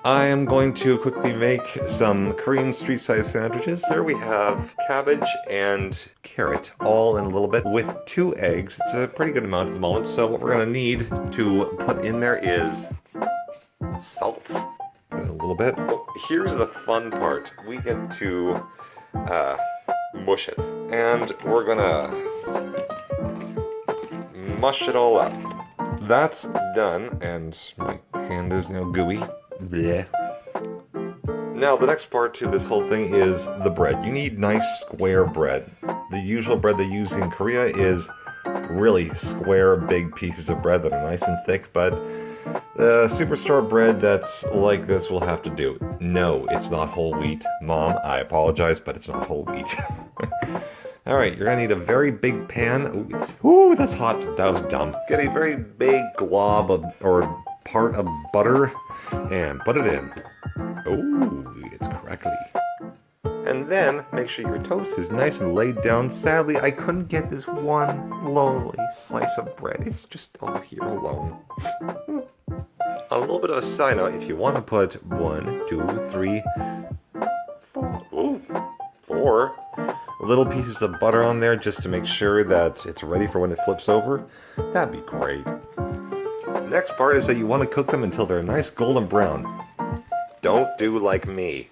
I am going to quickly make some Korean street size sandwiches. There we have cabbage and carrot all in a little bit with 2 eggs. It's a pretty good amount at the moment. So what we're going to need to put in there is salt. A little bit. Well, here's the fun part. We get to mush it. And we're going to mush it all up. That's done, and my hand is now gooey. Blech. Now the next part to this whole thing is the bread. You need nice square bread. The usual bread they use in Korea is really square, big pieces of bread that are nice and thick, but the superstore bread that's like this will have to do. No, it's not whole wheat. Mom, I apologize, but it's not whole wheat. Alright, you're gonna need a very big pan. Ooh, that's hot. That was dumb. Get a very big glob of, or part of butter and put it in. Ooh, it's crackly. And then make sure your toast is nice and laid down. Sadly, I couldn't get this one lonely slice of bread. It's just all here alone. A little bit of a side note, if you want to put 1, 2, 3, 4, ooh, 4 little pieces of butter on there just to make sure that it's ready for when it flips over, that'd be great. Next part is that you want to cook them until they're nice golden brown. Don't do like me.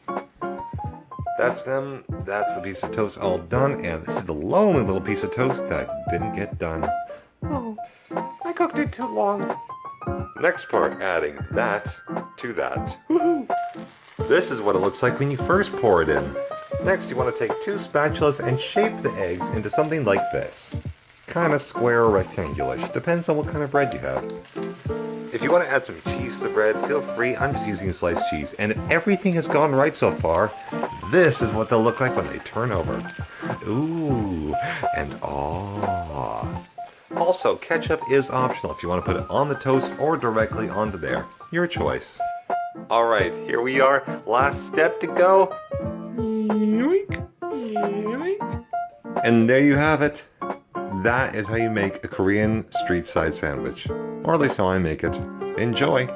That's them. That's the piece of toast all done, and this is the lonely little piece of toast that didn't get done. Oh, I cooked it too long. Next part, adding that to that. Woohoo! This is what it looks like when you first pour it in. Next, you want to take 2 spatulas and shape the eggs into something like this. Kind of square or rectangular-ish. Depends on what kind of bread you have. If you want to add some cheese to the bread, feel free. I'm just using sliced cheese. And if everything has gone right so far, this is what they'll look like when they turn over. Ooh, and ah. Also, ketchup is optional if you want to put it on the toast or directly onto there. Your choice. Alright, here we are. Last step to go. Yoink, yoink. And there you have it. That is how you make a Korean street side sandwich. Or at least how I make it. Enjoy!